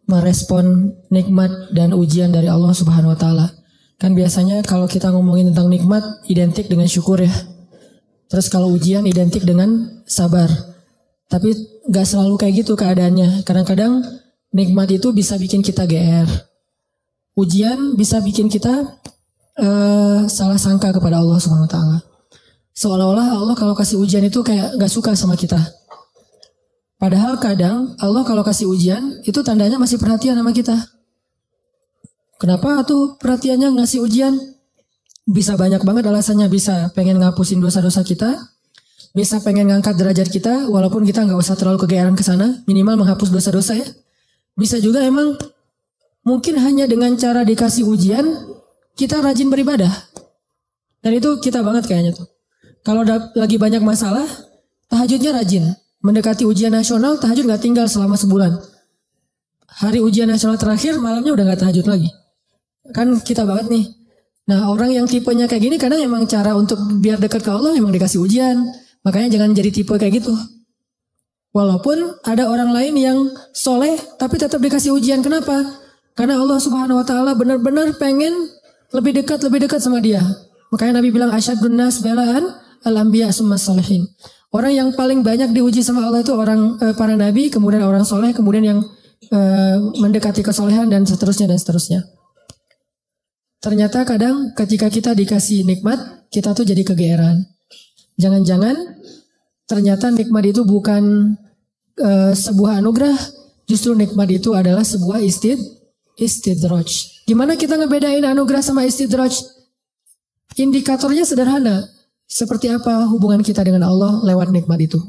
merespon nikmat dan ujian dari Allah Subhanahu wa taala. Kan biasanya kalau kita ngomongin tentang nikmat identik dengan syukur ya. Terus kalau ujian identik dengan sabar. Tapi gak selalu kayak gitu keadaannya. Kadang-kadang nikmat itu bisa bikin kita GR. Ujian bisa bikin kita salah sangka kepada Allah Subhanahu wa taala. Seolah-olah Allah kalau kasih ujian itu kayak gak suka sama kita. Padahal kadang Allah kalau kasih ujian itu tandanya masih perhatian sama kita. Kenapa tuh perhatiannya ngasih ujian? Bisa banyak banget alasannya. Bisa pengen ngapusin dosa-dosa kita. Bisa pengen ngangkat derajat kita. Walaupun kita gak usah terlalu kegeeran ke sana. Minimal menghapus dosa-dosa ya. Bisa juga emang mungkin hanya dengan cara dikasih ujian kita rajin beribadah. Dan itu kita banget kayaknya tuh. Kalau lagi banyak masalah, tahajudnya rajin. Mendekati ujian nasional, tahajud gak tinggal selama sebulan. Hari ujian nasional terakhir, malamnya udah gak tahajud lagi. Kan kita banget nih. Nah orang yang tipenya kayak gini karena emang cara untuk biar dekat ke Allah emang dikasih ujian. Makanya jangan jadi tipe kayak gitu. Walaupun ada orang lain yang soleh tapi tetap dikasih ujian. Kenapa? Karena Allah Subhanahu wa taala benar-benar pengen lebih dekat sama dia. Makanya Nabi bilang asyadun nas balaan al-anbiya summa sholihin. Orang yang paling banyak diuji sama Allah itu orang para nabi, kemudian orang soleh, kemudian yang mendekati kesolehan dan seterusnya dan seterusnya. Ternyata kadang ketika kita dikasih nikmat, kita tuh jadi kegeeran. Jangan-jangan ternyata nikmat itu bukan sebuah anugerah, justru nikmat itu adalah sebuah istidraj. Gimana kita ngebedain anugerah sama istidraj? Indikatornya sederhana. Seperti apa hubungan kita dengan Allah lewat nikmat itu.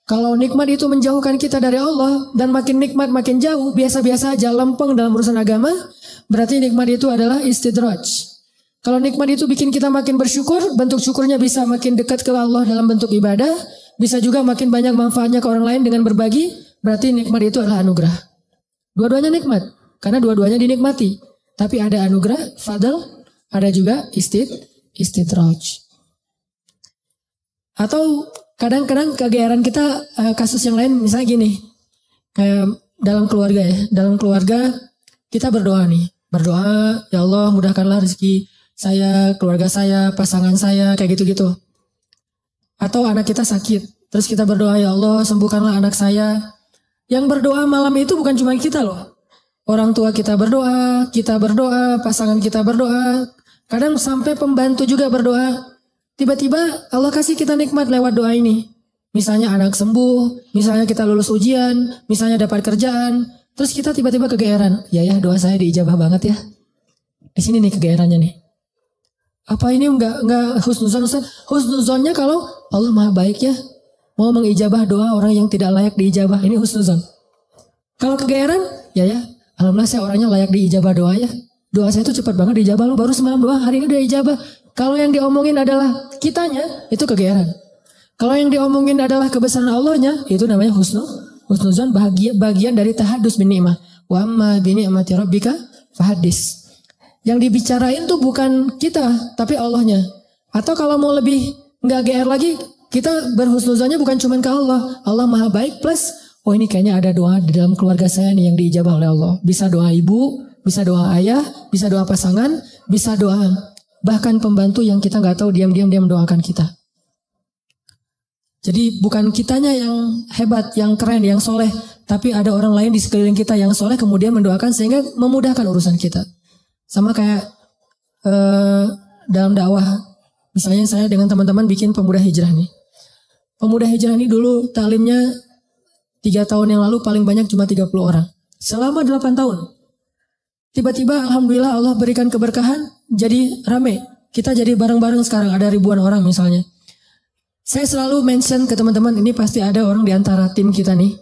Kalau nikmat itu menjauhkan kita dari Allah dan makin nikmat makin jauh, biasa-biasa aja lempeng dalam urusan agama, berarti nikmat itu adalah istidraj. Kalau nikmat itu bikin kita makin bersyukur, bentuk syukurnya bisa makin dekat ke Allah dalam bentuk ibadah, bisa juga makin banyak manfaatnya ke orang lain dengan berbagi, berarti nikmat itu adalah anugerah. Dua-duanya nikmat, karena dua-duanya dinikmati. Tapi ada anugerah, fadl, ada juga istidraj. Atau kadang-kadang kegeeran kita kasus yang lain misalnya gini. Kayak dalam keluarga ya. Dalam keluarga kita berdoa nih. Berdoa, ya Allah mudahkanlah rezeki saya, keluarga saya, pasangan saya, kayak gitu-gitu. Atau anak kita sakit. Terus kita berdoa, ya Allah sembuhkanlah anak saya. Yang berdoa malam itu bukan cuma kita loh. Orang tua kita berdoa, pasangan kita berdoa. Kadang sampai pembantu juga berdoa. Tiba-tiba Allah kasih kita nikmat lewat doa ini. Misalnya anak sembuh, misalnya kita lulus ujian, misalnya dapat kerjaan. Terus kita tiba-tiba kegeeran. Ya doa saya diijabah banget ya. Di sini nih kegeerannya nih. Apa ini enggak husnuzon Ustaz? Husnuzonnya kalau Allah maha baik ya. Mau mengijabah doa orang yang tidak layak diijabah. Ini husnuzon. Kalau kegeeran, ya alhamdulillah saya orangnya layak diijabah doa ya. Doa saya itu cepat banget diijabah loh. Baru semalam doa, hari ini udah ijabah. Kalau yang diomongin adalah kitanya, itu kegeeran. Kalau yang diomongin adalah kebesaran Allahnya, itu namanya husnuzon, bagian dari tahadus bin ni'mah. Wa amma bi ni'mati rabbika fahadis. Yang dibicarain tuh bukan kita, tapi Allahnya. Atau kalau mau lebih nggak GR lagi, kita berhusnuzonnya bukan cuma ke Allah. Allah maha baik plus, oh ini kayaknya ada doa di dalam keluarga saya nih yang diijabah oleh Allah. Bisa doa ibu, bisa doa ayah, bisa doa pasangan, bisa doa bahkan pembantu yang kita nggak tahu diam-diam dia mendoakan kita. Jadi bukan kitanya yang hebat, yang keren, yang soleh, tapi ada orang lain di sekeliling kita yang soleh kemudian mendoakan sehingga memudahkan urusan kita. Sama kayak dalam dakwah, misalnya saya dengan teman-teman bikin pemuda hijrah nih. Pemuda hijrah ini dulu taklimnya 3 tahun yang lalu paling banyak cuma 30 orang. Selama 8 tahun. Tiba-tiba alhamdulillah Allah berikan keberkahan, jadi rame. Kita jadi bareng-bareng sekarang, ada ribuan orang misalnya. Saya selalu mention ke teman-teman, ini pasti ada orang di antara tim kita nih,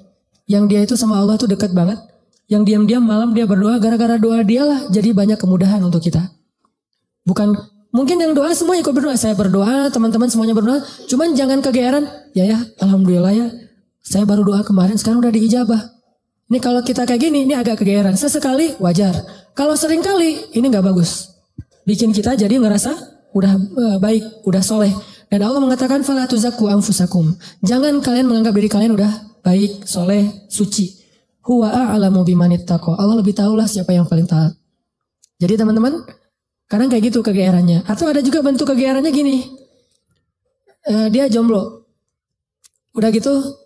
yang dia itu sama Allah tuh dekat banget. Yang diam-diam malam dia berdoa, gara-gara doa dia lah jadi banyak kemudahan untuk kita. Bukan, mungkin yang doa semua ikut berdoa. Saya berdoa, teman-teman semuanya berdoa. Cuman jangan kegeeran, ya alhamdulillah ya. Saya baru doa kemarin, sekarang udah diijabah. Ini kalau kita kayak gini, ini agak kegeeran. Sesekali wajar. Kalau sering kali, ini gak bagus. Bikin kita jadi ngerasa udah baik, udah soleh. Dan Allah mengatakan, فَلَا تُزَكُّوا أَنفُسَكُمْ. Jangan kalian menganggap diri kalian udah baik, soleh, suci. Huwa a'lamu bimanittaqo. Allah lebih tahulah siapa yang paling taat. Jadi teman-teman, kadang kayak gitu kegeerannya. Atau ada juga bentuk kegeerannya gini. Dia jomblo. Udah gitu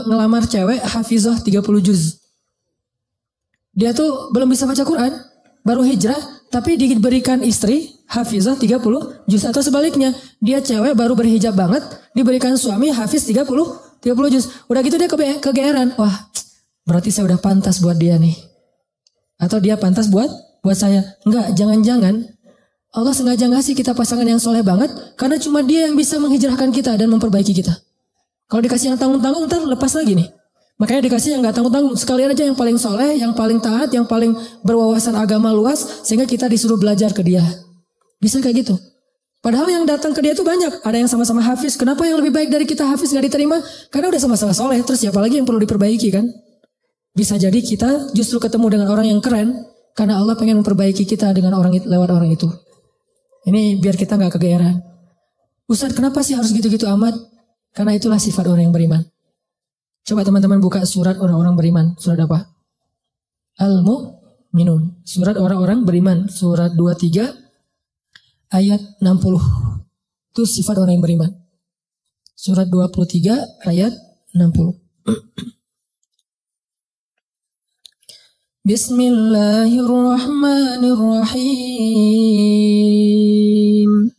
ngelamar cewek hafizah 30 juz. Dia tuh belum bisa baca Quran, baru hijrah, tapi diberikan istri hafizah 30 juz. Atau sebaliknya, dia cewek baru berhijab banget, diberikan suami hafiz 30 juz. Udah gitu dia kegeeran. Wah, berarti saya udah pantas buat dia nih. Atau dia pantas buat saya. Enggak, jangan-jangan Allah sengaja ngasih kita pasangan yang soleh banget, karena cuma dia yang bisa menghijrahkan kita dan memperbaiki kita. Kalau dikasih yang tanggung-tanggung, ntar lepas lagi nih. Makanya dikasih yang gak tanggung-tanggung. Sekalian aja yang paling soleh, yang paling taat, yang paling berwawasan agama luas, sehingga kita disuruh belajar ke dia. Bisa kayak gitu. Padahal yang datang ke dia itu banyak. Ada yang sama-sama hafiz. Kenapa yang lebih baik dari kita hafiz gak diterima? Karena udah sama-sama soleh. Terus siapa lagi yang perlu diperbaiki kan? Bisa jadi kita justru ketemu dengan orang yang keren, karena Allah pengen memperbaiki kita dengan orang itu, lewat orang itu. Ini biar kita gak kegeeran. Ustaz, kenapa sih harus gitu-gitu amat? Karena itulah sifat orang yang beriman. Coba teman-teman buka surat orang-orang beriman. Surat apa? Al-Mu'minun. Surat orang-orang beriman. Surat 23 ayat 60. Itu sifat orang yang beriman. Surat 23 ayat 60. Bismillahirrahmanirrahim.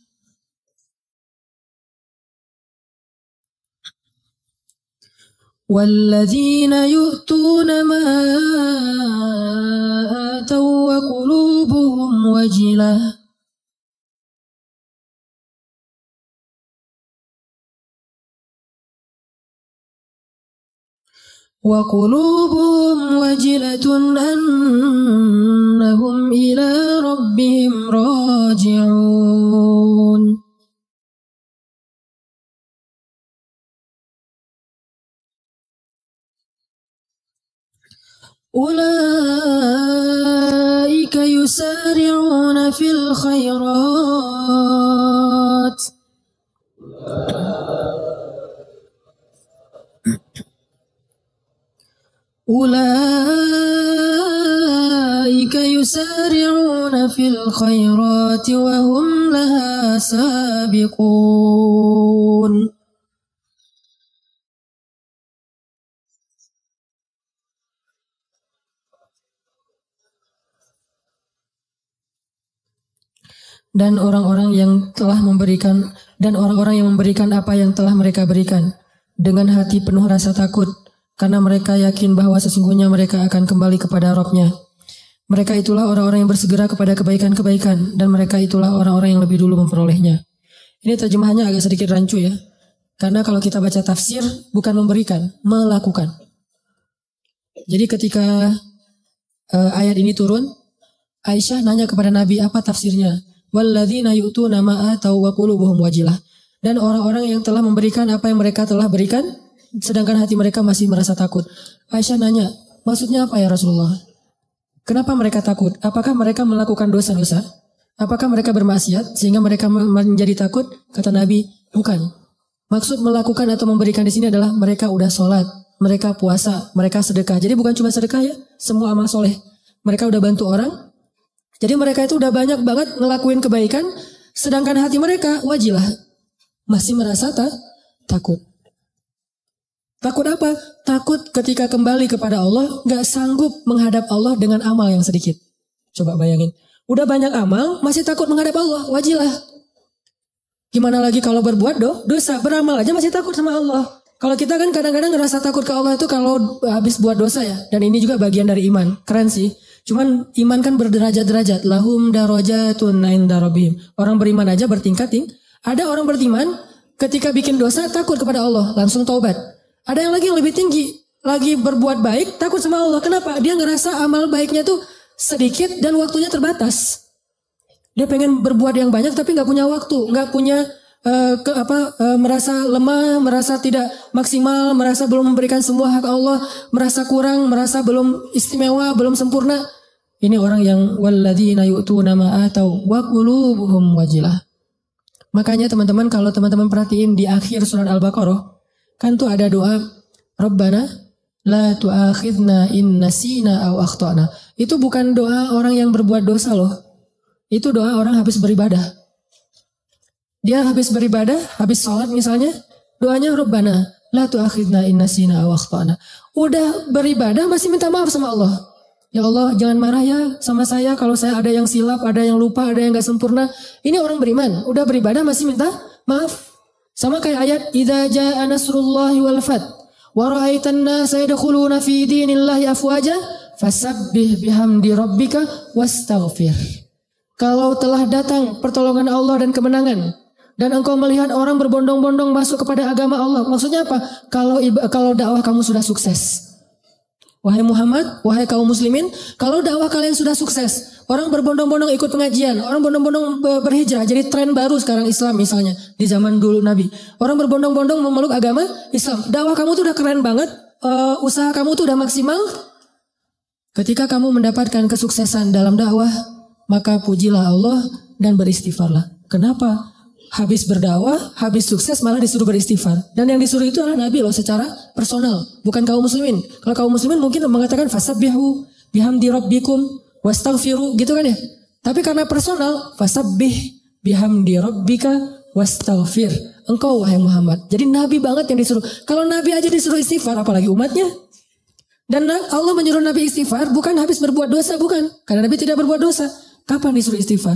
والذين يؤتون ما آتوا وقلوبهم وجلة أنهم إلى ربهم راجعون. أولئك يسارعون في الخيرات وهم لها سابقون. Dan orang-orang yang telah memberikan apa yang telah mereka berikan dengan hati penuh rasa takut, karena mereka yakin bahwa sesungguhnya mereka akan kembali kepada Rabb-nya. Mereka itulah orang-orang yang bersegera kepada kebaikan-kebaikan, dan mereka itulah orang-orang yang lebih dulu memperolehnya. Ini terjemahannya agak sedikit rancu ya, karena kalau kita baca tafsir bukan memberikan, melakukan. Jadi ketika ayat ini turun, Aisyah nanya kepada Nabi, apa tafsirnya? Walladzina yu'tuna ma atau wa qulubuhum wajilah. Dan orang-orang yang telah memberikan apa yang mereka telah berikan, sedangkan hati mereka masih merasa takut. Aisyah nanya, maksudnya apa ya Rasulullah? Kenapa mereka takut? Apakah mereka melakukan dosa-dosa? Apakah mereka bermaksiat sehingga mereka menjadi takut? Kata Nabi, bukan. Maksud melakukan atau memberikan di sini adalah mereka udah sholat, mereka puasa, mereka sedekah. Jadi bukan cuma sedekah ya, semua amal soleh. Mereka udah bantu orang. Jadi mereka itu udah banyak banget ngelakuin kebaikan, sedangkan hati mereka wajilah, masih merasa takut. Takut apa? Takut ketika kembali kepada Allah, gak sanggup menghadap Allah dengan amal yang sedikit. Coba bayangin, udah banyak amal, masih takut menghadap Allah, wajilah. Gimana lagi kalau berbuat dosa, beramal aja masih takut sama Allah. Kalau kita kan kadang-kadang ngerasa takut ke Allah itu kalau habis buat dosa ya, dan ini juga bagian dari iman, keren sih. Cuman iman kan berderajat-derajat. Lahum darajatun inda rabbihim. Orang beriman aja bertingkat. Ada orang beriman ketika bikin dosa takut kepada Allah, langsung taubat. Ada yang lebih tinggi, lagi berbuat baik takut sama Allah. Kenapa? Dia ngerasa amal baiknya tuh sedikit dan waktunya terbatas. Dia pengen berbuat yang banyak tapi nggak punya waktu, nggak punya merasa lemah, merasa tidak maksimal, merasa belum memberikan semua hak Allah, merasa kurang, merasa belum istimewa, belum sempurna. Ini orang yang walladzina yu'tuna ma atau wa qulubuhum wajilah. Makanya teman-teman, kalau teman-teman perhatiin di akhir surat Al-Baqarah, kan tuh ada doa Rabbana La tu'akhidna in nasina aw akhtana. Itu bukan doa orang yang berbuat dosa loh. Itu doa orang habis beribadah. Dia habis beribadah, habis sholat misalnya, doanya Rabbana la tu'akhidna in nasina aw akhtana. Udah beribadah masih minta maaf sama Allah. Ya Allah, jangan marah ya sama saya kalau saya ada yang silap, ada yang lupa, ada yang gak sempurna. Ini orang beriman, udah beribadah masih minta maaf. Sama kayak ayat idza jaa nasrullahi wal fath wa ra'aitan nasa yadkhuluna fi dinillahi afwaja fasabbih bihamdi rabbika wastaghfir. Kalau telah datang pertolongan Allah dan kemenangan dan engkau melihat orang berbondong-bondong masuk kepada agama Allah, maksudnya apa? Kalau dakwah kamu sudah sukses. Wahai Muhammad, wahai kaum muslimin, kalau dakwah kalian sudah sukses, orang berbondong-bondong ikut pengajian, orang berbondong-bondong berhijrah, jadi tren baru sekarang Islam misalnya, di zaman dulu Nabi. Orang berbondong-bondong memeluk agama Islam. Dakwah kamu tuh udah keren banget, usaha kamu tuh udah maksimal. Ketika kamu mendapatkan kesuksesan dalam dakwah, maka pujilah Allah dan beristighfarlah. Kenapa? Habis berdakwah, habis sukses malah disuruh beristighfar. Dan yang disuruh itu adalah Nabi loh secara personal, bukan kaum muslimin. Kalau kaum muslimin mungkin mengatakan fasabbihu bihamdi rabbikum wastaghfiru gitu kan ya. Tapi karena personal, fasabbih bihamdi rabbika wastaghfir. Engkau wahai Muhammad. Jadi Nabi banget yang disuruh. Kalau Nabi aja disuruh istighfar, apalagi umatnya. Dan Allah menyuruh Nabi istighfar bukan habis berbuat dosa, bukan. Karena Nabi tidak berbuat dosa. Kapan disuruh istighfar?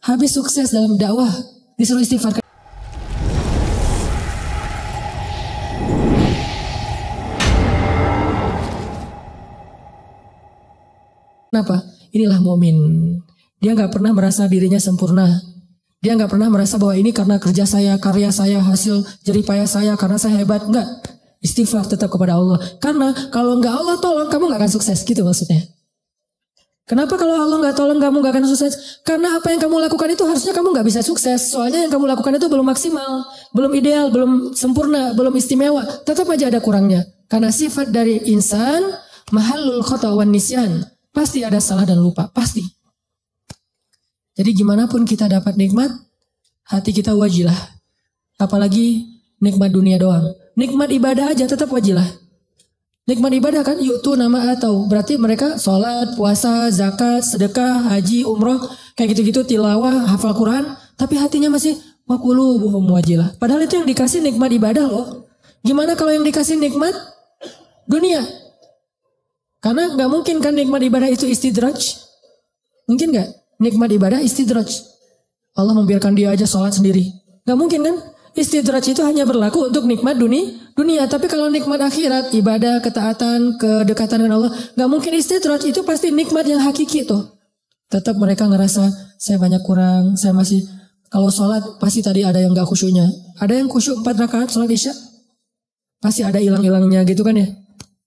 Habis sukses dalam dakwah. Disuruh istighfar. Kenapa? Inilah mumin. Dia nggak pernah merasa dirinya sempurna. Dia nggak pernah merasa bahwa ini karena kerja saya, karya saya, hasil jeripayah saya, karena saya hebat. Enggak. Istighfar tetap kepada Allah. Karena kalau nggak Allah tolong, kamu nggak akan sukses. Gitu maksudnya. Kenapa kalau Allah nggak tolong kamu nggak akan sukses? Karena apa yang kamu lakukan itu harusnya kamu nggak bisa sukses. Soalnya yang kamu lakukan itu belum maksimal, belum ideal, belum sempurna, belum istimewa. Tetap aja ada kurangnya. Karena sifat dari insan mahallul khata wan nisyan. Pasti ada salah dan lupa, pasti. Jadi gimana pun kita dapat nikmat, hati kita wajilah. Apalagi nikmat dunia doang. Nikmat ibadah aja tetap wajilah. Nikmat ibadah kan yu'tu nama atau berarti mereka sholat, puasa, zakat, sedekah, haji, umroh, kayak gitu-gitu, tilawah, hafal Quran, tapi hatinya masih waqulubuhum wajilah. Padahal itu yang dikasih nikmat ibadah loh. Gimana kalau yang dikasih nikmat dunia? Karena nggak mungkin kan nikmat ibadah itu istidraj. Mungkin nggak? Nikmat ibadah istidraj. Allah membiarkan dia aja sholat sendiri. Nggak mungkin kan? Istidraj itu hanya berlaku untuk nikmat dunia. Tapi kalau nikmat akhirat, ibadah, ketaatan, kedekatan dengan Allah, nggak mungkin istidraj. Itu pasti nikmat yang hakiki tuh. Tetap mereka ngerasa saya banyak kurang, saya masih kalau sholat pasti tadi ada yang nggak khusyuknya. Ada yang khusyuk 4 rakaat sholat isya, pasti ada hilang-hilangnya gitu kan ya.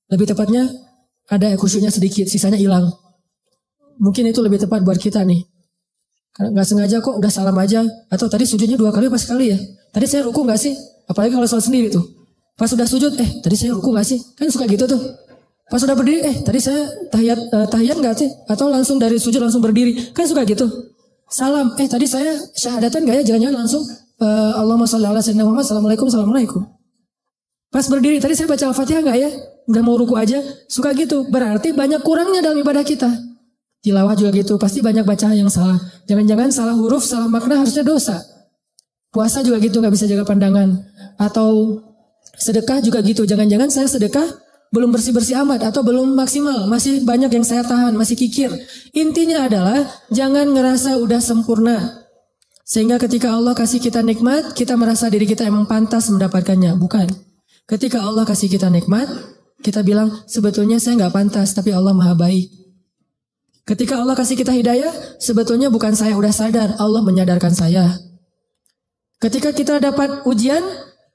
Lebih tepatnya ada khusyuknya sedikit, sisanya hilang. Mungkin itu lebih tepat buat kita nih. Karena nggak sengaja kok udah salam aja, atau tadi sujudnya 2 kali pas sekali ya. Tadi saya ruku nggak sih? Apalagi kalau sholat sendiri tuh. Pas sudah sujud, tadi saya ruku nggak sih? Kan suka gitu tuh. Pas sudah berdiri, tadi saya tahiyat nggak sih? Atau langsung dari sujud langsung berdiri. Kan suka gitu. Salam, tadi saya syahadatan nggak ya? Jangan-jangan langsung Allahumma sholli ala sayyidina Muhammad, assalamualaikum. Pas berdiri, tadi saya baca Al-Fatihah nggak ya? Udah mau ruku aja. Suka gitu. Berarti banyak kurangnya dalam ibadah kita. Tilawah juga gitu. Pasti banyak bacaan yang salah. Jangan-jangan salah huruf, salah makna harusnya dosa. Puasa juga gitu, nggak bisa jaga pandangan. Atau sedekah juga gitu. Jangan-jangan saya sedekah belum bersih-bersih amat atau belum maksimal. Masih banyak yang saya tahan, masih kikir. Intinya adalah jangan ngerasa udah sempurna. Sehingga ketika Allah kasih kita nikmat, kita merasa diri kita emang pantas mendapatkannya. Bukan. Ketika Allah kasih kita nikmat, kita bilang sebetulnya saya nggak pantas, tapi Allah maha baik. Ketika Allah kasih kita hidayah, sebetulnya bukan saya udah sadar, Allah menyadarkan saya. Ketika kita dapat ujian,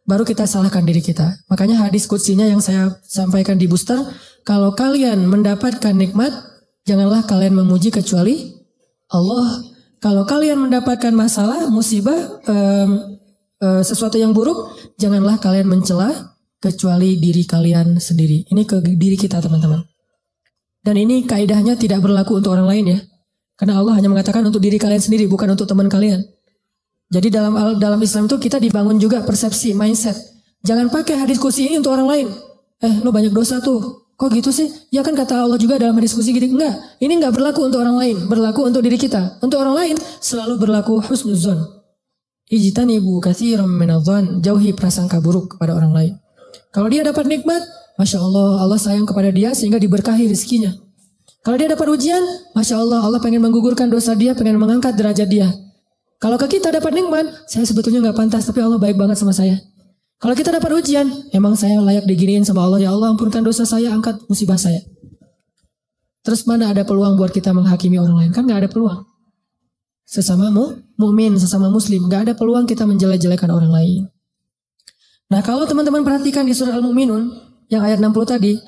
baru kita salahkan diri kita. Makanya hadis qudsinya yang saya sampaikan di booster, kalau kalian mendapatkan nikmat, janganlah kalian memuji kecuali Allah. Kalau kalian mendapatkan masalah, musibah, sesuatu yang buruk, janganlah kalian mencela kecuali diri kalian sendiri. Ini ke diri kita teman-teman. Dan ini kaidahnya tidak berlaku untuk orang lain ya. Karena Allah hanya mengatakan untuk diri kalian sendiri, bukan untuk teman kalian. Jadi dalam Islam itu kita dibangun juga persepsi, mindset. Jangan pakai hadis qudsi ini untuk orang lain. Lo banyak dosa tuh. Kok gitu sih? Ya kan kata Allah juga dalam diskusi gitu. Enggak, ini enggak berlaku untuk orang lain. Berlaku untuk diri kita. Untuk orang lain selalu berlaku husnuzon. Ijtanibu katsiran minadh-dhon. Jauhi prasangka buruk kepada orang lain. Kalau dia dapat nikmat, Masya Allah, Allah sayang kepada dia sehingga diberkahi rezekinya. Kalau dia dapat ujian, Masya Allah, Allah pengen menggugurkan dosa dia, pengen mengangkat derajat dia. Kalau ke kita dapat nikmat, saya sebetulnya nggak pantas, tapi Allah baik banget sama saya. Kalau kita dapat ujian, emang saya layak diginiin sama Allah, ya Allah ampunkan dosa saya, angkat musibah saya. Terus mana ada peluang buat kita menghakimi orang lain? Kan nggak ada peluang. Sesama mukmin, sesama muslim, nggak ada peluang kita menjelek-jelekan orang lain. Nah kalau teman-teman perhatikan di surah Al-Mu'minun, yang ayat 60 tadi,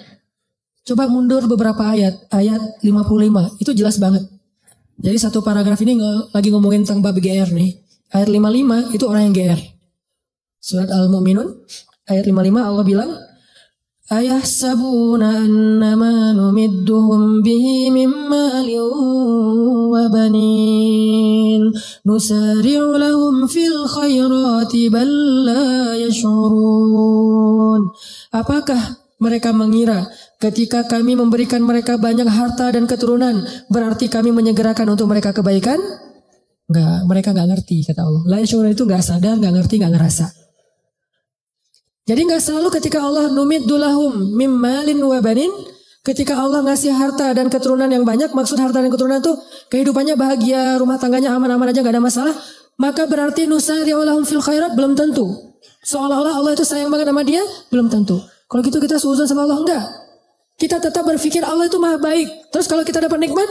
coba mundur beberapa ayat 55, itu jelas banget. Jadi satu paragraf ini lagi ngomongin tentang bab GR nih. Ayat 55 itu orang yang GR. Surat Al-Mu'minun ayat 55 Allah bilang, ayahsabuna annama numidduhum bihi mimma wa banin nusari'u lahum fil khairati bal la yash'urun. Apakah mereka mengira ketika kami memberikan mereka banyak harta dan keturunan berarti kami menyegerakan untuk mereka kebaikan? Enggak, mereka enggak ngerti kata Allah. La yash'urun itu enggak sadar, enggak ngerti, enggak ngerasa. Jadi nggak selalu ketika Allah numiddu lahum mim malin wa banin, ketika Allah ngasih harta dan keturunan yang banyak, maksud harta dan keturunan itu kehidupannya bahagia, rumah tangganya aman-aman aja nggak ada masalah, maka berarti nusari'u lahum fil khairat, belum tentu. Seolah-olah Allah itu sayang banget sama dia, belum tentu. Kalau gitu kita suudzon sama Allah, enggak. Kita tetap berpikir Allah itu maha baik. Terus kalau kita dapat nikmat,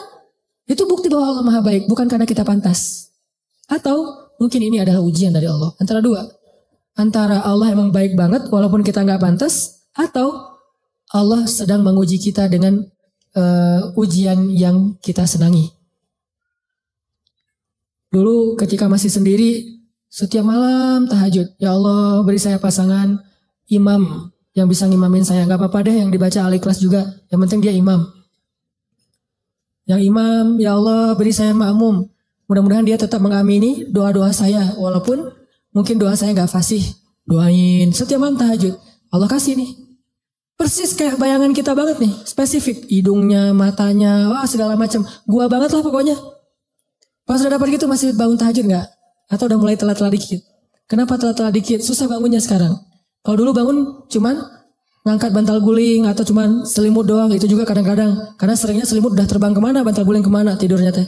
itu bukti bahwa Allah maha baik, bukan karena kita pantas. Atau mungkin ini adalah ujian dari Allah. Antara dua. Antara Allah emang baik banget walaupun kita nggak pantas, atau Allah sedang menguji kita dengan ujian yang kita senangi. Dulu ketika masih sendiri, setiap malam tahajud, ya Allah beri saya pasangan imam yang bisa ngimamin saya. Nggak apa-apa deh yang dibaca Al-Ikhlas juga, yang penting dia imam. Yang imam, ya Allah beri saya makmum. Mudah-mudahan dia tetap mengamini doa-doa saya walaupun mungkin doa saya gak fasih. Doain setiap malam tahajud. Allah kasih nih. Persis kayak bayangan kita banget nih. Spesifik. Hidungnya, matanya, wah segala macam. Gua banget lah pokoknya. Pas udah dapat gitu masih bangun tahajud gak? Atau udah mulai telat-telat dikit? Kenapa telat-telat dikit? Susah bangunnya sekarang. Kalau dulu bangun cuman ngangkat bantal guling atau cuman selimut doang. Itu juga kadang-kadang. Karena seringnya selimut udah terbang kemana, bantal guling kemana tidurnya teh.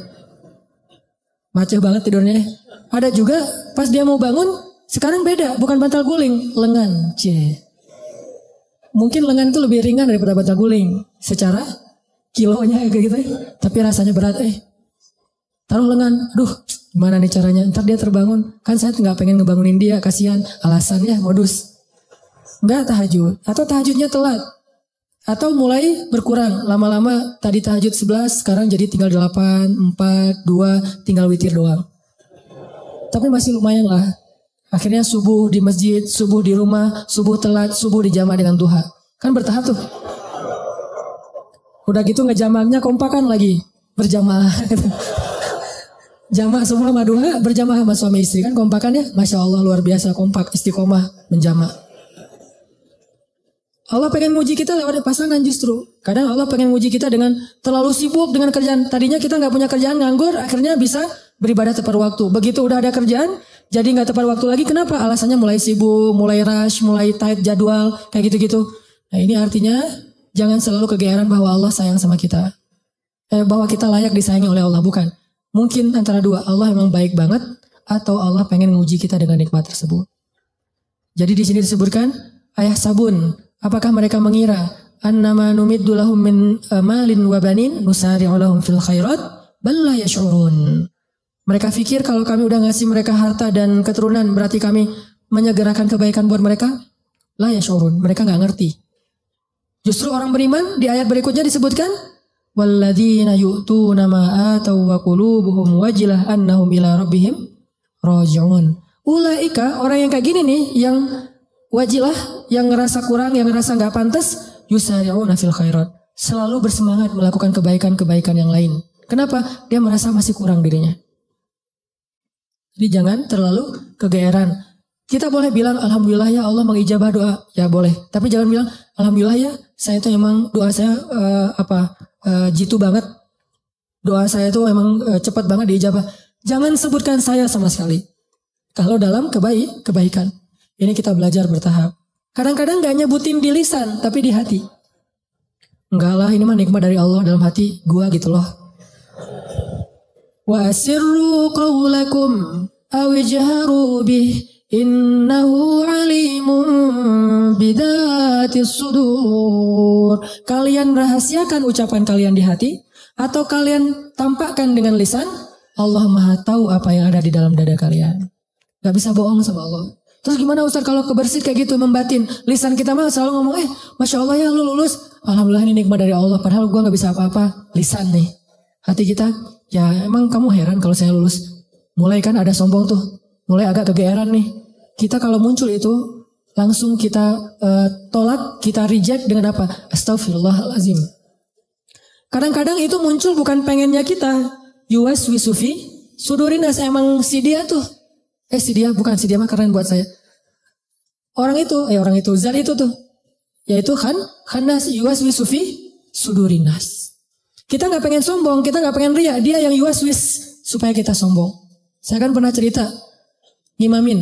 Macet banget tidurnya. Ada juga pas dia mau bangun, sekarang beda, bukan bantal guling, lengan. Mungkin lengan itu lebih ringan daripada bantal guling. Secara kilonya kayak gitu. Tapi rasanya berat. Taruh lengan, aduh gimana nih caranya, ntar dia terbangun. Kan saya nggak pengen ngebangunin dia, kasihan. Alasannya modus. Nggak tahajud, atau tahajudnya telat. Atau mulai berkurang, lama-lama tadi tahajud 11, sekarang jadi tinggal 8, 4, 2, tinggal witir doang. Tapi masih lumayan lah. Akhirnya subuh di masjid, subuh di rumah, subuh telat, subuh dijamaah dengan duha. Kan bertahap tuh. Udah gitu ngejamaknya kompakan lagi, berjamaah. Jamaah semua sama duha, berjamaah sama suami istri. Kan kompakan ya, Masya Allah luar biasa kompak, istiqomah, menjamaah. Allah pengen nguji kita lewat pasangan justru. Kadang Allah pengen nguji kita dengan terlalu sibuk dengan kerjaan. Tadinya kita nggak punya kerjaan, nganggur, akhirnya bisa beribadah tepat waktu. Begitu udah ada kerjaan, jadi nggak tepat waktu lagi. Kenapa? Alasannya mulai sibuk, mulai rush, mulai tight jadwal, kayak gitu-gitu. Nah ini artinya jangan selalu kegeeran bahwa Allah sayang sama kita. Bahwa kita layak disayangi oleh Allah, bukan. Mungkin antara dua, Allah emang baik banget, atau Allah pengen nguji kita dengan nikmat tersebut. Jadi di sini disebutkan, ayah sabun. Apakah mereka mengira annama numiddu lahum min malin wa banin nusari'u lahum fil khairat bal la yash'urun. Mereka pikir kalau kami udah ngasih mereka harta dan keturunan berarti kami menyegerakan kebaikan buat mereka? La yash'urun. Mereka enggak ngerti. Justru orang beriman di ayat berikutnya disebutkan walladzina yu'tuna ma ataw wa qulubuhum wajilah annahum ila rabbihim raji'un. Ulaika orang yang kayak gini nih yang wajilah, yang ngerasa kurang, yang ngerasa gak pantas, yusari'una fil khairat. Selalu bersemangat melakukan kebaikan-kebaikan yang lain. Kenapa? Dia merasa masih kurang dirinya. Jadi jangan terlalu kegeeran. Kita boleh bilang alhamdulillah ya Allah mengijabah doa, ya boleh. Tapi jangan bilang alhamdulillah ya saya itu emang doa saya jitu banget. Doa saya itu emang cepat banget diijabah. Jangan sebutkan saya sama sekali. Kalau dalam kebaikan. Ini kita belajar bertahap. Kadang-kadang gak nyebutin di lisan, tapi di hati. Enggak lah, ini mah nikmat dari Allah dalam hati gua gitu loh. Wa asirru qawlakum awijharu bih innahu alimun bidatis sudur. Kalian rahasiakan ucapan kalian di hati atau kalian tampakkan dengan lisan, Allah Maha tahu apa yang ada di dalam dada kalian. Gak bisa bohong sama Allah. Terus gimana Ustaz kalau kebersit kayak gitu membatin? Lisan kita mah selalu ngomong, Masya Allah ya lu lulus. Alhamdulillah ini nikmat dari Allah. Padahal gue gak bisa apa-apa. Lisan nih. Hati kita, ya emang kamu heran kalau saya lulus. Mulai kan ada sombong tuh. Mulai agak kegeeran nih. Kita kalau muncul itu, langsung kita tolak, kita reject dengan apa? Astaghfirullahalazim. Kadang-kadang itu muncul bukan pengennya kita. Yuwas wisufi, sudurinas emang si dia tuh. Si dia mah keren buat saya. Orang itu, zat itu tuh. Yaitu khanas yuwas wisufi sudurinas. Kita gak pengen sombong, kita gak pengen ria. Dia yang yuwas wis supaya kita sombong. Saya kan pernah cerita, ngimamin.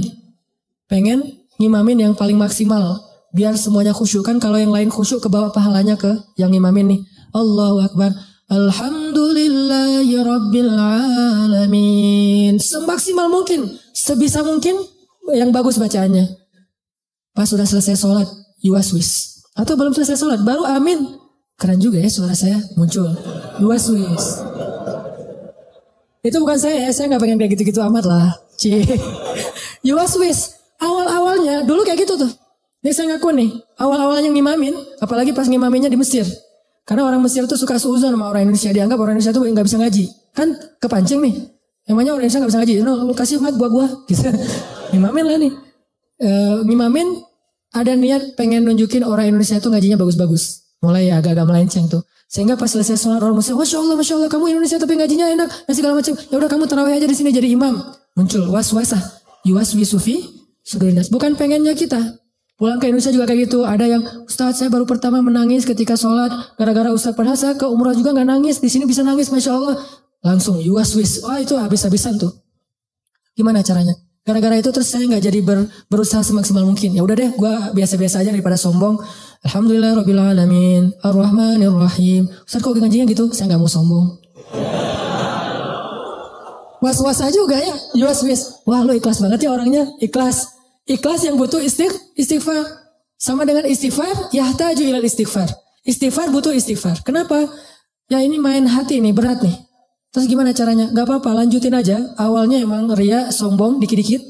Pengen ngimamin yang paling maksimal. Biar semuanya khusyuk kan kalau yang lain khusyuk ke bawah pahalanya ke yang ngimamin nih. Allahu Akbar. Alhamdulillahi Rabbil Alamin. Semaksimal mungkin, sebisa mungkin yang bagus bacaannya. Pas sudah selesai sholat, yuwaswis. Atau belum selesai sholat, baru amin. Keren juga ya suara saya muncul. Yuwaswis. Itu bukan saya gak pengen kayak gitu-gitu amat lah. Yuwaswis. Awal-awalnya, dulu kayak gitu tuh. Ini saya ngaku nih, awal-awalnya ngimamin, apalagi pas ngimaminnya di Mesir. Karena orang Mesir tuh suka seuzon sama orang Indonesia. Dianggap orang Indonesia tuh gak bisa ngaji. Kan kepancing nih. Emangnya orang Indonesia gak bisa ngaji. Lu kasih mat buat gua. Gitu. Ngimamin lah nih. Ngimamin ada niat pengen nunjukin orang Indonesia tuh ngajinya bagus-bagus. Mulai agak-agak melenceng tuh. Sehingga pas selesai sholat orang Mesir. Masya Allah kamu Indonesia tapi ngajinya enak. Dan segala macam. Ya udah kamu tarawih aja di sini jadi imam. Muncul waswasah. Yuwaswisufi sudurinas. Bukan pengennya kita. Pulang ke Indonesia juga kayak gitu. Ada yang, Ustaz saya baru pertama menangis ketika sholat. Gara-gara Ustaz padahal saya ke umrah juga gak nangis. Di sini bisa nangis Masya Allah. Langsung yuwaswis. Wah itu habis-habisan tuh. Gimana caranya? Gara-gara itu terus saya gak jadi berusaha semaksimal mungkin. Ya udah deh gue biasa-biasa aja daripada sombong. Alhamdulillah Rabbil Alamin. Ar-Rahmanir-Rahim. Ustaz kok ngajinya gitu? Saya gak mau sombong. Was-was aja juga ya. Yuwaswis. Wah lu ikhlas banget ya orangnya. Ikhlas. Ikhlas yang butuh istighfar. Sama dengan istighfar, yahtaju ilal istighfar. Istighfar butuh istighfar. Kenapa? Ya ini main hati nih, berat nih. Terus gimana caranya? Gak apa-apa, lanjutin aja. Awalnya emang ria, sombong, dikit-dikit.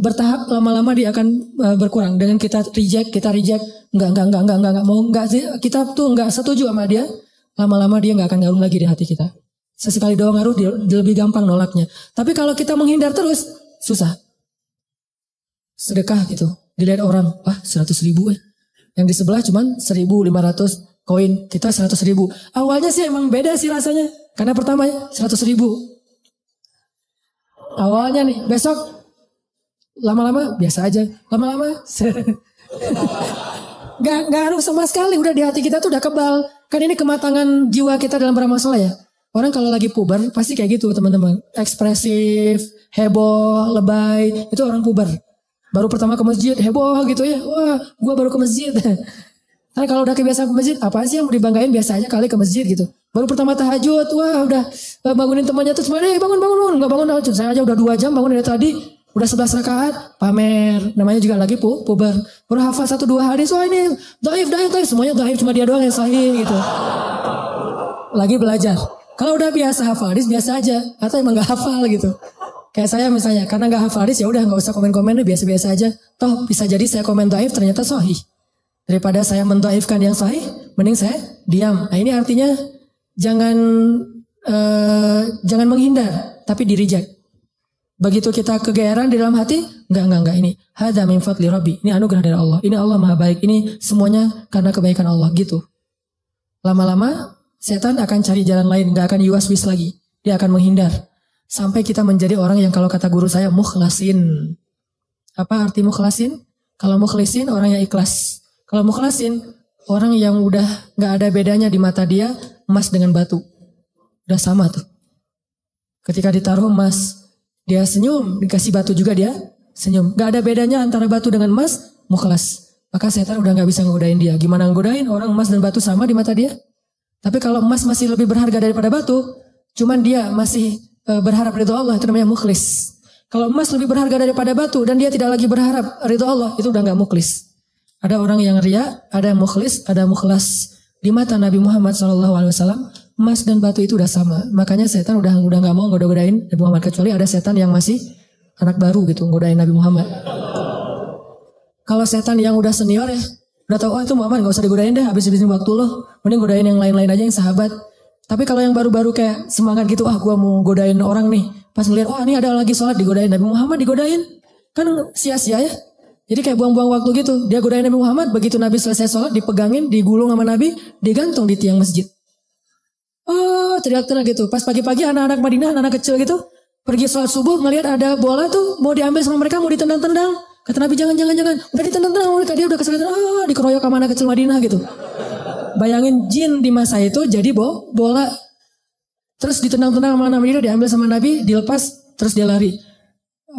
Bertahap, lama-lama dia akan berkurang. Dengan kita reject. Enggak. Mau enggak, kita tuh enggak setuju sama dia. Lama-lama dia enggak akan ngaruh lagi di hati kita. Sesekali doang ngaruh, dia lebih gampang nolaknya. Tapi kalau kita menghindar terus, susah. Sedekah gitu. Dilihat orang, 100 ribu Yang di sebelah cuman 1.500 koin. Kita 100 ribu. Awalnya sih emang beda sih rasanya. Karena pertama 100 ribu. Awalnya nih, besok lama-lama biasa aja. Lama-lama gak ngaruh sama sekali. Udah di hati kita tuh udah kebal. Kan ini kematangan jiwa kita dalam bermasalah ya. Orang kalau lagi puber pasti kayak gitu teman-teman. Ekspresif, heboh, lebay. Itu orang puber. Baru pertama ke masjid, heboh gitu ya. Wah, gue baru ke masjid. Tapi kalau udah kebiasaan ke masjid, apa sih yang mau dibanggain biasanya kali ke masjid gitu. Baru pertama tahajud, wah udah bangunin temannya terus bangun. Gak bangun tahajud. Saya aja udah 2 jam bangun dari tadi. Udah 11 rakaat, pamer. Namanya juga lagi puber. Baru hafal 1-2 hadis, wah ini dhaif. Semuanya dhaif, cuma dia doang yang sahih gitu. Lagi belajar. Kalau udah biasa hafal hadis, biasa aja. Atau emang gak hafal gitu. Kayak saya misalnya, karena gak hafal hadis ya udah gak usah komen-komen, biasa-biasa aja. Toh bisa jadi saya komen dhaif ternyata sahih. Daripada saya mendhaifkan yang sahih, mending saya diam. Nah ini artinya jangan menghindar, tapi di-reject. Begitu kita kegeeran di dalam hati, enggak ini. Hadza min fadli Rabbi. Ini anugerah dari Allah. Ini Allah Maha baik. Ini semuanya karena kebaikan Allah gitu. Lama-lama setan akan cari jalan lain, enggak akan yuwaswis lagi. Dia akan menghindar. Sampai kita menjadi orang yang kalau kata guru saya mukhlasin. Apa arti mukhlasin? Kalau mukhlisin orang yang ikhlas. Kalau mukhlasin orang yang udah nggak ada bedanya di mata dia emas dengan batu. Udah sama tuh. Ketika ditaruh emas, dia senyum, dikasih batu juga dia senyum. Gak ada bedanya antara batu dengan emas, mukhlas. Maka setan udah gak bisa ngegodain dia. Gimana ngegodain? Orang emas dan batu sama di mata dia. Tapi kalau emas masih lebih berharga daripada batu, cuman dia masih berharap ridho Allah, itu namanya mukhlis. Kalau emas lebih berharga daripada batu dan dia tidak lagi berharap ridho Allah, itu udah gak mukhlis. Ada orang yang ria, ada yang mukhlis, ada mukhlas. Di mata Nabi Muhammad SAW, emas dan batu itu udah sama. Makanya setan udah gak mau goda-godain Nabi Muhammad. Kecuali ada setan yang masih anak baru gitu, godain Nabi Muhammad. Kalau setan yang udah senior ya, udah tahu, oh itu Muhammad gak usah digodain deh, habis-habisin waktu lo. Mending godain yang lain-lain aja yang sahabat. Tapi kalau yang baru-baru kayak semangat gitu, gua mau godain orang nih. Pas ngeliat, oh ini ada lagi sholat digodain, Nabi Muhammad digodain. Kan sia-sia ya. Jadi kayak buang-buang waktu gitu. Dia godain Nabi Muhammad, begitu Nabi selesai sholat, dipegangin, digulung sama Nabi, digantung di tiang masjid. Oh teriak-teriak gitu. Pas pagi-pagi anak-anak Madinah, anak kecil gitu, pergi sholat subuh, ngelihat ada bola tuh, mau diambil sama mereka, mau ditendang-tendang. Kata Nabi jangan. Udah ditendang-tendang mereka, dia udah kesulitan. Dikeroyok sama anak kecil Madinah gitu. Bayangin jin di masa itu jadi bola. Terus ditendang-tendang sama Nabi, diambil sama Nabi, dilepas, terus dia lari.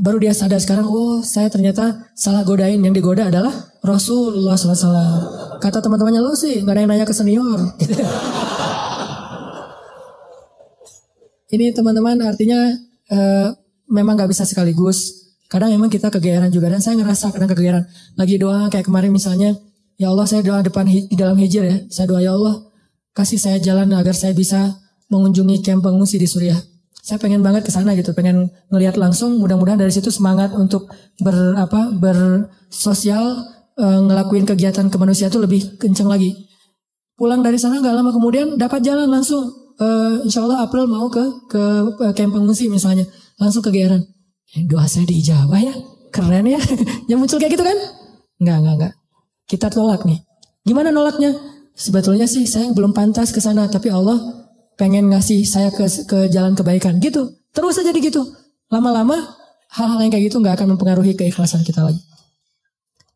Baru dia sadar sekarang, oh saya ternyata salah godain. Yang digoda adalah Rasulullah SAW. Kata teman-temannya, lo sih gak ada yang nanya ke senior. Ini teman-teman artinya memang gak bisa sekaligus. Kadang memang kita kegeeran juga. Dan saya ngerasa kadang kegeeran. Lagi doa kayak kemarin misalnya, ya Allah saya doa di dalam hijir ya. Saya doa ya Allah kasih saya jalan agar saya bisa mengunjungi kamp pengungsi di Suriah. Saya pengen banget ke sana gitu, pengen ngelihat langsung. Mudah-mudahan dari situ semangat untuk bersosial, ngelakuin kegiatan kemanusiaan itu lebih kencang lagi. Pulang dari sana nggak lama kemudian dapat jalan langsung. Insya Allah April mau ke kamp pengungsi misalnya, langsung kegeeran. Doa saya diijabah ya, keren ya. Yang muncul kayak gitu kan? Enggak. Kita tolak nih. Gimana nolaknya? Sebetulnya sih saya belum pantas ke sana, tapi Allah pengen ngasih saya ke jalan kebaikan gitu. Terus aja gitu. Lama-lama hal-hal yang kayak gitu nggak akan mempengaruhi keikhlasan kita lagi.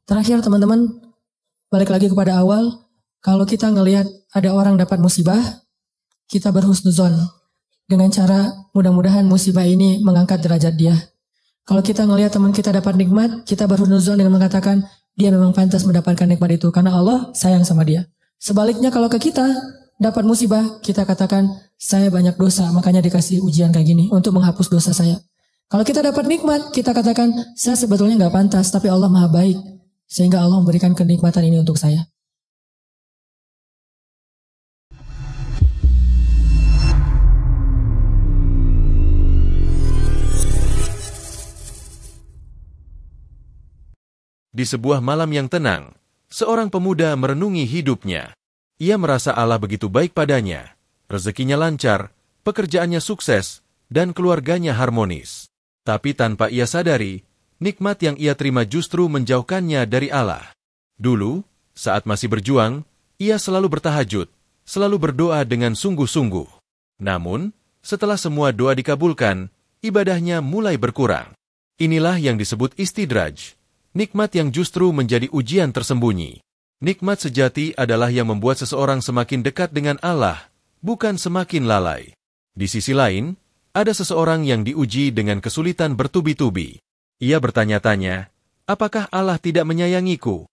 Terakhir teman-teman, balik lagi kepada awal. Kalau kita ngelihat ada orang dapat musibah, kita berhusnuzon dengan cara mudah-mudahan musibah ini mengangkat derajat dia. Kalau kita ngelihat teman kita dapat nikmat, kita berhusnuzon dengan mengatakan dia memang pantas mendapatkan nikmat itu karena Allah sayang sama dia. Sebaliknya kalau ke kita dapat musibah, kita katakan saya banyak dosa, makanya dikasih ujian kayak gini untuk menghapus dosa saya. Kalau kita dapat nikmat, kita katakan saya sebetulnya nggak pantas, tapi Allah maha baik sehingga Allah memberikan kenikmatan ini untuk saya. Di sebuah malam yang tenang, seorang pemuda merenungi hidupnya. Ia merasa Allah begitu baik padanya, rezekinya lancar, pekerjaannya sukses, dan keluarganya harmonis. Tapi tanpa ia sadari, nikmat yang ia terima justru menjauhkannya dari Allah. Dulu, saat masih berjuang, ia selalu bertahajud, selalu berdoa dengan sungguh-sungguh. Namun, setelah semua doa dikabulkan, ibadahnya mulai berkurang. Inilah yang disebut istidraj. Nikmat yang justru menjadi ujian tersembunyi. Nikmat sejati adalah yang membuat seseorang semakin dekat dengan Allah, bukan semakin lalai. Di sisi lain, ada seseorang yang diuji dengan kesulitan bertubi-tubi. Ia bertanya-tanya, apakah Allah tidak menyayangiku?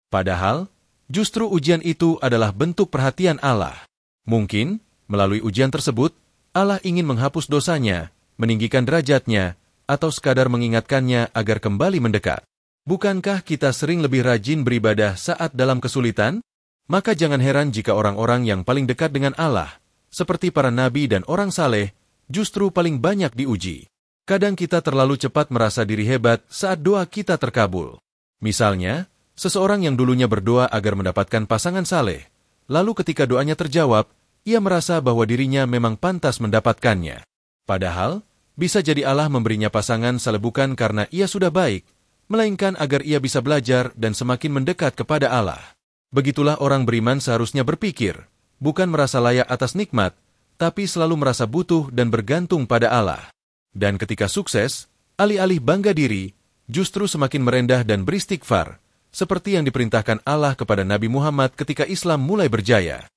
Padahal, justru ujian itu adalah bentuk perhatian Allah. Mungkin, melalui ujian tersebut, Allah ingin menghapus dosanya, meninggikan derajatnya, atau sekadar mengingatkannya agar kembali mendekat. Bukankah kita sering lebih rajin beribadah saat dalam kesulitan? Maka jangan heran jika orang-orang yang paling dekat dengan Allah, seperti para nabi dan orang saleh, justru paling banyak diuji. Kadang kita terlalu cepat merasa diri hebat saat doa kita terkabul. Misalnya, seseorang yang dulunya berdoa agar mendapatkan pasangan saleh, lalu ketika doanya terjawab, ia merasa bahwa dirinya memang pantas mendapatkannya. Padahal, bisa jadi Allah memberinya pasangan saleh bukan karena ia sudah baik, melainkan agar ia bisa belajar dan semakin mendekat kepada Allah. Begitulah orang beriman seharusnya berpikir, bukan merasa layak atas nikmat, tapi selalu merasa butuh dan bergantung pada Allah. Dan ketika sukses, alih-alih bangga diri, justru semakin merendah dan beristighfar, seperti yang diperintahkan Allah kepada Nabi Muhammad ketika Islam mulai berjaya.